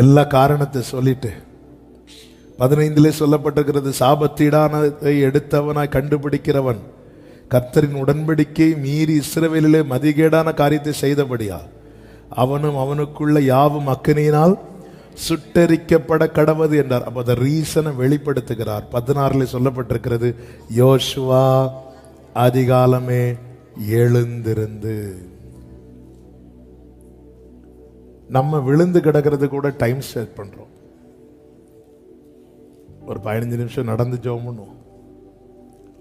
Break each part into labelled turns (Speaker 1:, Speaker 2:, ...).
Speaker 1: எல்லா காரணத்தை சொல்லிட்டு 15 சொல்லப்பட்டிருக்கிறது, சாபத்தீடானதை எடுத்தவனாய் கண்டுபிடிக்கிறவன் கர்த்தரின் உடன்படிக்கை மீறி இஸ்ரவேலிலே மதிகேடான காரியத்தை செய்தபடியா அவனும் அவனுக்குள்ள யாவும் அக்கினியினால் சுட்டரிக்கப்பட கடவது என்றார். அப்ப அந்த ரீசனை வெளிப்படுத்துகிறார். 16 சொல்லப்பட்டிருக்கிறது, யோசுவா அதிகாலமே எழுந்திருந்து. நம்ம விழுந்து கிடக்கிறது கூட டைம் ஸ்பெண்ட் பண்றோம். ஒரு 15 நிமிஷம் நடந்து ஜெபம் பண்ணுவோம்,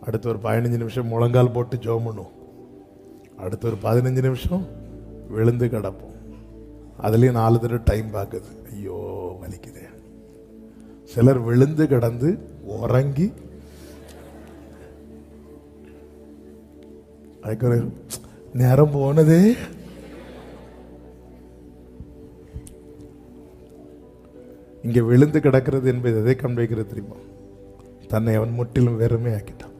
Speaker 1: அடுத்து ஒரு 15 நிமிஷம் முழங்கால் போட்டு ஜெபம் பண்ணுவோம், அடுத்து ஒரு 15 நிமிஷம் விழுந்து கிடப்போம். அதுலேயும் 4 தடவை டைம் பார்க்குது, ஐயோ வலிக்குது. சிலர் விழுந்து கிடந்து உறங்கி அதுக்கு நேரம் போனதே. இங்க விழுந்து கிடக்கிறது என்பது எதை காண்பிக்கிறது தெரியுமா? தன்னை அவன் முற்றிலும் வெறுமை ஆக்கிட்டான்.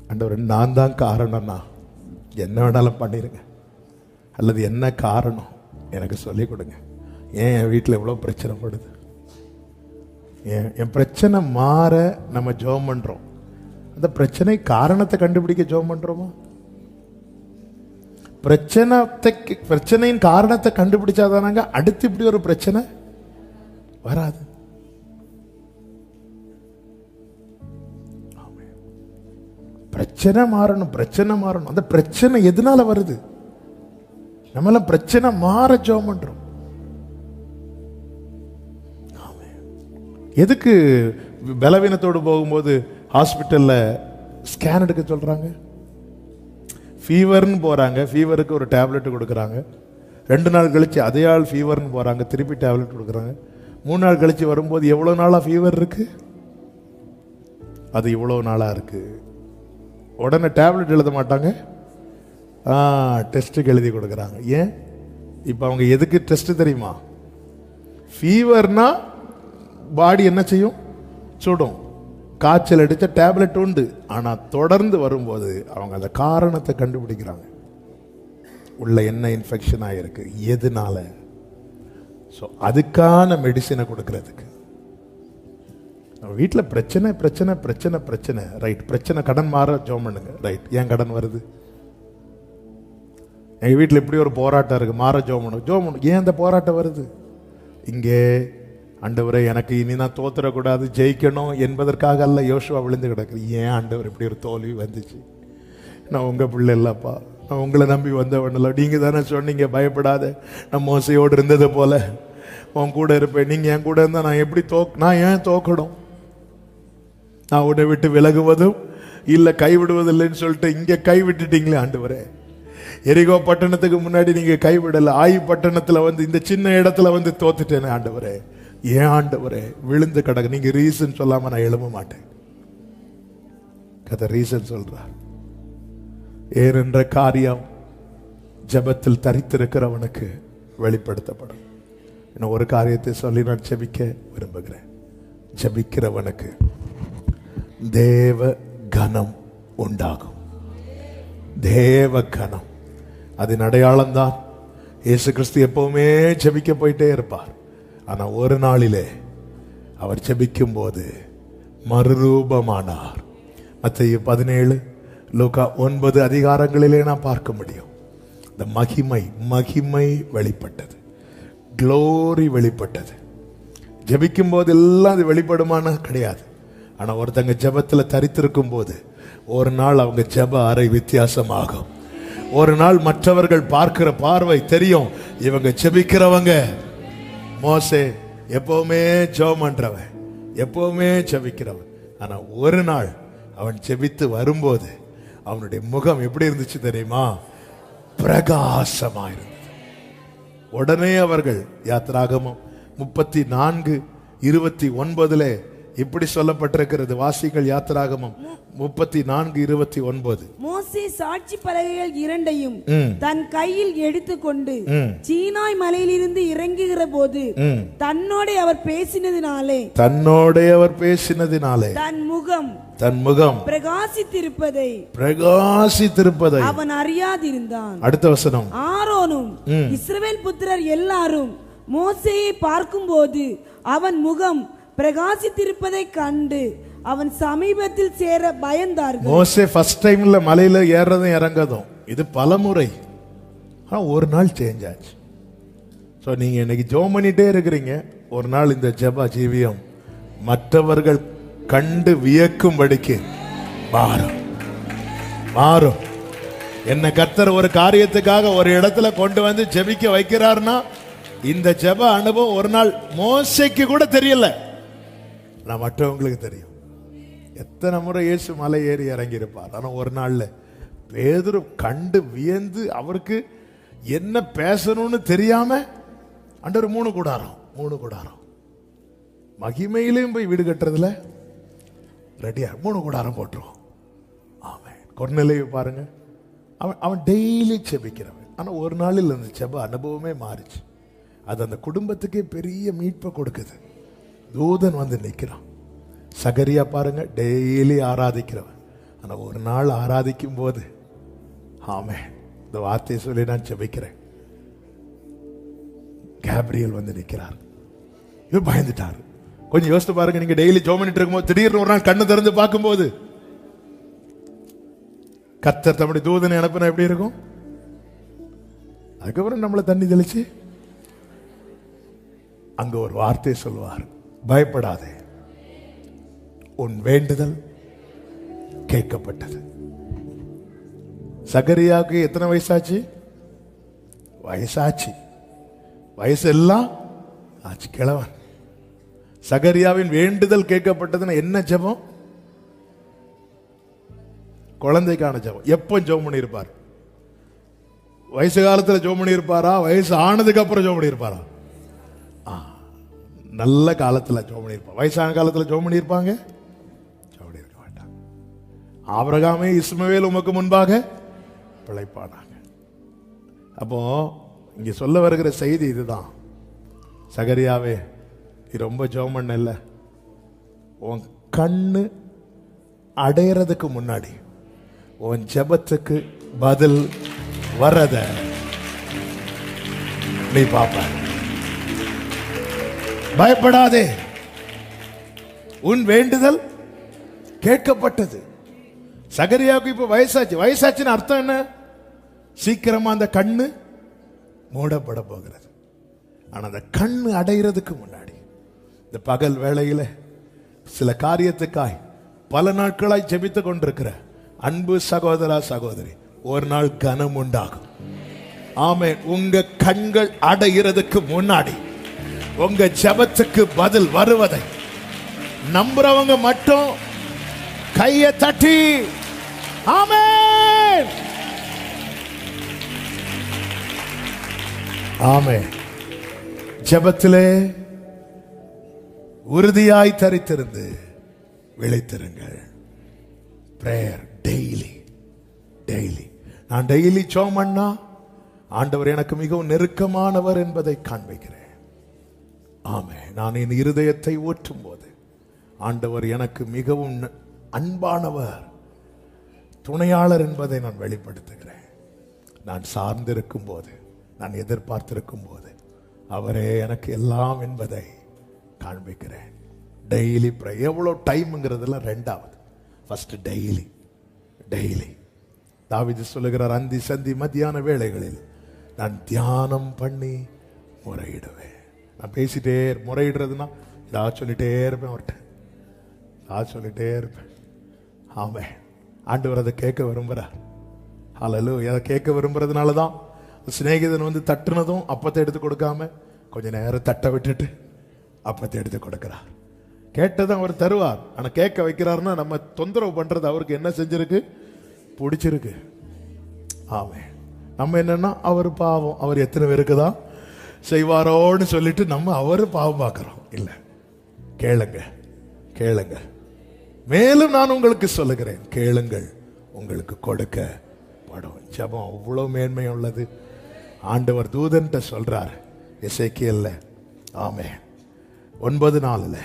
Speaker 1: ஆண்டவர், நான் தான் காரணம்னா என்ன வேணாலும் பண்ணிருங்க, அல்லது என்ன காரணம் எனக்கு சொல்லிக் கொடுங்க. ஏன் என் வீட்டில் எவ்வளோ பிரச்சனைப்படுது? என் பிரச்சனை மாற நம்ம ஜெபம் பண்றோம். அந்த பிரச்சனை காரணத்தை கண்டுபிடிக்க ஜெபம் பண்றோமா? பிரச்சனையின் காரணத்தை கண்டுபிடிச்சாதானாங்க அடுத்து இப்படி ஒரு பிரச்சனை வராது. பிரச்சனை மாறணும், பிரச்சனை மாறணும். அந்த பிரச்சனை எதனால வருது? நம்மள பிரச்சனை மாற ஜெபம் பண்றோம். எதுக்கு பலவீனத்தோடு போகும்போது ஹாஸ்பிட்டல்ல ஸ்கேன் எடுக்க சொல்றாங்க? ஃபீவர்னு போறாங்க, ஃபீவருக்கு ஒரு டேப்லெட் கொடுக்குறாங்க. 2 நாள் கழிச்சு அதே ஆள் ஃபீவர்னு போறாங்க, திருப்பி டேப்லெட் கொடுக்குறாங்க. 3 நாள் கழிச்சு வரும்போது எவ்வளவு நாளா ஃபீவர் இருக்கு? அது இவ்வளவு நாளா இருக்கு. உடனே டேப்லெட் எழுத மாட்டாங்க, டெஸ்ட்டுக்கு எழுதி கொடுக்குறாங்க. ஏன்? இப்போ அவங்க எதுக்கு டெஸ்ட் தெரியுமா? ஃபீவர்னா பாடி என்ன செய்யும்? சுடும். காய்ச்சல் அடித்த டேப்லெட் உண்டு. ஆனால் தொடர்ந்து வரும்போது அவங்க அந்த காரணத்தை கண்டுபிடிக்கிறாங்க. உள்ள என்ன இன்ஃபெக்ஷன் ஆகிருக்கு, எதுனால. ஸோ அதுக்கான மெடிசினை கொடுக்கறதுக்கு வீட்டில் பிரச்சனை பிரச்சனை பிரச்சனை பிரச்சனை. ரைட், பிரச்சனை கடன் மாற ஜெபம் பண்ணுங்க. ரைட், ஏன் கடன் வருது? எங்கள் வீட்டில் இப்படி ஒரு போராட்டம் இருக்கு, மாற ஜெபம் பண்ணுங்க. ஜெபம் பண்ணுங்க. ஏன் அந்த போராட்டம் வருது? இங்கே ஆண்டவரே எனக்கு இனி நான் தோத்துறக்கூடாது, ஜெயிக்கணும் என்பதற்காக அல்ல யோசுவா விழுந்து கிடக்குது. ஏன் ஆண்டவர் இப்படி ஒரு தோல்வி வந்துச்சு? நான் உங்கள் பிள்ளை இல்லைப்பா, நான் உங்களை நம்பி வந்தவன்ல. நீங்கள் தானே சொன்னீங்க பயப்படாத, நான் மோசையோடு இருந்தது போல உன் கூட இருப்பேன். நீங்கள் என் கூட இருந்தால் நான் எப்படி நான் ஏன் தோக்கணும்? நான் உன்னை விட்டு விலகுவதும் இல்லை கைவிடுவதில்லைன்னு சொல்லிட்டு இங்கே கைவிட்டுட்டீங்களே ஆண்டவரே. எரிகோ பட்டணத்துக்கு முன்னாடி நீங்க கைவிடல, ஆயி பட்டணத்துல வந்து இந்த சின்ன இடத்துல வந்து தோத்துட்டேனே ஆண்டவரே. ஏன் ஆண்டவரே விழுந்து கிடக்கு? நீங்க ரீசன் சொல்லாம நான் எழும்ப மாட்டேன். கதை ரீசன் சொல்றார். ஏனென்ற காரியம் ஜெபத்தில் தரித்திருக்கிறவனுக்கு வெளிப்படுத்தப்படும். இன்னும் ஒரு காரியத்தை சொல்லி நான் ஜெபிக்க விரும்புகிறேன். ஜெபிக்கிறவனுக்கு தேவ கனம் உண்டாகும். தேவ கனம், அதன் அடையாளம் தான் இயேசு கிறிஸ்து எப்பவுமே ஜெபிக்க போயிட்டே இருப்பார். ஆனா ஒரு நாளிலே அவர் ஜெபிக்கும் போது மறுரூபமானார். மத்தேயு 17, லூக்கா 9 அதிகாரங்களிலே நான் பார்க்க முடியும். இந்த மகிமை வெளிப்பட்டது, க்ளோரி வெளிப்பட்டது. ஜெபிக்கும் போது எல்லாம் அது வெளிப்படுமான கிடையாது. ஆனா ஒருத்தங்க ஜெபத்துல தரித்திருக்கும் போது ஒரு நாள் அவங்க ஜெப அறை வித்தியாசமாகும். ஒரு நாள் மற்றவர்கள் பார்க்கிற பார்வை தெரியும், இவங்க ஜெபிக்கிறவங்க. மோசே எப்பவுமே ஜெபம் பண்றவன், எப்பவுமே ஜெபிக்கிறவன். ஆனா ஒரு நாள் அவன் ஜெபித்து வரும்போது அவனுடைய முகம் எப்படி இருந்துச்சு தெரியுமா? பிரகாசமா இருந்தது. உடனே அவர்கள் யாத்திராகமம் 34:29 இப்படி சொல்லப்பட்டிருக்கிறது. வாசிகள் யாத்திராகமம் 34:29.
Speaker 2: மோசே சாட்சி பலகைகள் இரண்டையும் தன் கையில் எடுத்துக்கொண்டு சீனாய் மலையிலிருந்து இறங்குகிற போது தன்னோட அவர் பேசினதினாலே தன் முகம் பிரகாசித்திருப்பதை அவன் அறியாதிருந்தான்.
Speaker 1: அடுத்த வசனம்.
Speaker 2: ஆரோனும் இஸ்ரவேல் புத்திரர் எல்லாரும் மோசேயை பார்க்கும்போது அவன் முகம் பிரகாசித்திருப்பதை கண்டு அவன் சமீபத்தில் சேர பயந்தார்கள்.
Speaker 1: மோசே ஃபர்ஸ்ட் டைம்ல மலையில ஏறதும் இறங்கதும் இது பலமுறை. ஒரு நாள் சேஞ்ச் ஆச்சு. ஸோ நீங்க இன்னைக்கு ஜெபம் பண்ணிட்டே இருக்கிறீங்க. ஒரு நாள் இந்த ஜெப ஜீவியம் மற்றவர்கள் கண்டு வியக்கும்படிக்கு மாறும். என்ன கர்த்தர் ஒரு காரியத்துக்காக ஒரு இடத்துல கொண்டு வந்து ஜெபிக்க வைக்கிறார்னா இந்த ஜெப அனுபவம் ஒரு நாள் மோசேக்கு கூட தெரியல, நான் மற்றவங்களுக்கு தெரியும். எத்தனை முறை இயேசு மலை ஏறி இறங்கி இருப்பார். ஆனா ஒரு நாள்ல பேதுரு கண்டு வியந்து அவருக்கு என்ன பேசணும்னு தெரியாம ஆண்டவர் 3 கூடாரம் மகிமையிலையும் போய் வீடு கட்டுறதுல ரெடியா 3 கூடாரம் போட்டுருவோம். ஆமென். கொர்நேலியு பாருங்க, அவன் டெய்லி செபிக்கிறவன். ஆனா ஒரு நாளில் அந்த செப அனுபவமே மாறிச்சு. அது அந்த குடும்பத்துக்கே பெரிய மீட்பை கொடுக்குது. தூதன் வந்து நிற்கிறான். சகரியா பாருங்க, டெய்லி ஆராதிக்கிறவன். ஆனா ஒரு நாள் ஆராதிக்கும் போது ஆமென் இந்த வார்த்தையை சொல்லி நான் செபிக்கிறேன், கேப்ரியல் வந்து நிற்கிறார். இவர் பயந்துட்டார். கொஞ்சம் யோசித்து பாருங்க, நீங்க டெய்லி ஜெபம் பண்ணிட்டு இருக்கும்போது திடீர்னு ஒரு நாள் கண்ணு திறந்து பார்க்கும்போது கர்த்தர் தம்முடைய தூதனை அனுப்பினா எப்படி இருக்கும்? அதுக்கப்புறம் நம்மளை தண்ணி தெளிச்சு அங்க ஒரு வார்த்தை சொல்லுவார், பயப்படாதே, உன் வேண்டுதல் கேட்கப்பட்டது. சகரியாவுக்கு எத்தனை வயசாச்சு? வயசு எல்லாம் ஆச்சு, கிழவன். சகரியாவின் வேண்டுதல் கேட்கப்பட்டதுன்னு என்ன ஜெபம்? குழந்தைக்கான ஜெபம். எப்போ ஜெபம் பண்ணி இருப்பார்? வயசு காலத்தில் ஜெபம் பண்ணி இருப்பாரா? வயசு ஆனதுக்கு அப்புறம் ஜெபம் பண்ணி இருப்பாரா? நல்ல காலத்தில் ஜெபம் பண்ணி இருப்பார். வயசான காலத்தில் ஜெபம் பண்ணி இருப்பாங்க? ஜெபம் பண்ணி இருக்க மாட்டாங்க. ஆபிரகாமே இஸ்மவேல் உமக்கு முன்பாக பிழைப்பானாங்க. அப்போ இங்க சொல்ல வருகிற செய்தி இதுதான். சகரியாவே, நீ ரொம்ப ஜெபம் பண்ணல, உன் கண்ணு அடையறதுக்கு முன்னாடி உன் ஜெபத்துக்கு பதில் வரத நீ பாப்ப. பயப்படாதே, உன் வேண்டுதல் கேட்கப்பட்டது. சகரியாவுக்கு இப்ப வயசாச்சுன்னு அர்த்தம் என்ன? சீக்கிரமா அந்த கண்ணு மூடப்பட போகிறது. ஆனா அந்த கண்ணு அடைகிறதுக்கு முன்னாடி இந்த பகல் வேளையில சில காரியத்துக்காய் பல நாட்களாய் ஜெபித்துக் கொண்டிருக்கிற அன்பு சகோதரா சகோதரி, ஒரு நாள் கனம் உண்டாகும். ஆமென். உங்க கண்கள் அடைகிறதுக்கு முன்னாடி உங்க ஜெபத்துக்கு பதில் வருவதை நம்புறவங்க மட்டும் கையை தட்டி ஆமென் ஆமென். ஜெபத்திலே உறுதியாய் தரித்திருந்து விழித்திருங்கள். Prayer daily. நான் டெய்லி ஜெபம் பண்ணா ஆண்டவர் எனக்கு மிகவும் நெருக்கமானவர் என்பதை காண்பிக்கிறேன். ஆமென். நான் என் இருதயத்தை ஊற்றும் போது ஆண்டவர் எனக்கு மிகவும் அன்பானவர், துணையாளர் என்பதை நான் வெளிப்படுத்துகிறேன். நான் சார்ந்திருக்கும் போது, நான் எதிர்பார்த்திருக்கும் போது அவரே எனக்கு எல்லாம் என்பதை காண்பிக்கிறேன். Daily pray. எவ்வளோ டைம்ங்கிறதுல ரெண்டாவது. First daily. தாவீது சொல்லுகிறார், அந்தி சந்தி மத்தியான வேளைகளில் நான் தியானம் பண்ணி முறையிடுவேன். நான் பேசிட்டே முறையிடுறதுன்னா ஏதாவது சொல்லிட்டே இருப்பேன், அவர்கிட்ட ஆமென். ஆண்டவர் அதை கேட்க விரும்புகிறார். ஹல்லேலூயா. அதை கேட்க விரும்புறதுனால தான் சிநேகிதன் வந்து தட்டுனதும் அப்பத்தை எடுத்து கொடுக்காம கொஞ்ச நேரம் தட்ட விட்டுட்டு அப்பத்தை எடுத்து கொடுக்கிறார். கேட்டதான் அவர் தருவார். ஆனால் கேட்க வைக்கிறாருன்னா நம்ம தொந்தரவு பண்றது அவருக்கு என்ன செஞ்சிருக்கு? பிடிச்சிருக்கு. ஆமென். நம்ம என்னன்னா அவர் பாவம், அவர் எத்தனை பேருக்கு தான் செய்வாரோன்னு சொல்லிட்டு நம்ம அவரு பாவம் பார்க்கிறோம். இல்லை, கேளுங்க. மேலும் நான் உங்களுக்கு சொல்லுகிறேன், கேளுங்கள், உங்களுக்கு கொடுக்கப்படும். ஜெபம் அவ்வளவு மேன்மை உள்ளது. ஆண்டவர் தூதன்ட்ட சொல்றார் எசேக்கியேல்ல. ஆமென். 9:4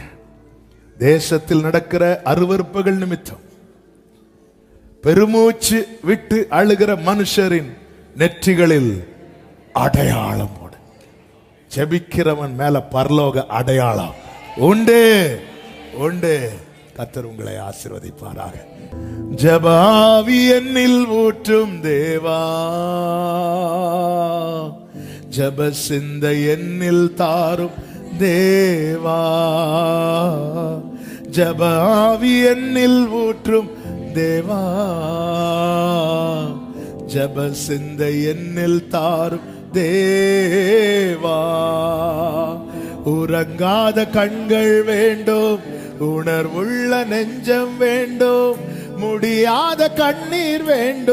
Speaker 1: தேசத்தில் நடக்கிற அருவருப்புகள் நிமித்தம் பெருமூச்சு விட்டு அழுகிற மனுஷரின் நெற்றிகளில் அடையாளம் போடு. ஜெபிக்கிறவன் மேல பரலோக அடையாளம் உண்டு உண்டு. கர்த்தர் உங்களை ஆசீர்வதிப்பாராக. ஜெபாவி என்னில் ஊற்றும் தேவா, ஜெப சிந்தை என்னில் தாரும் தேவா, ஜெபாவி என்னில் ஊற்றும் தேவா, ஜெப சிந்தை என்னில் தாரும் தேவா. உறங்காத கண்கள் வேண்டும், உணர்வுள்ள நெஞ்சம் வேண்டும், முடியாத கண்ணீர் வேண்டும்.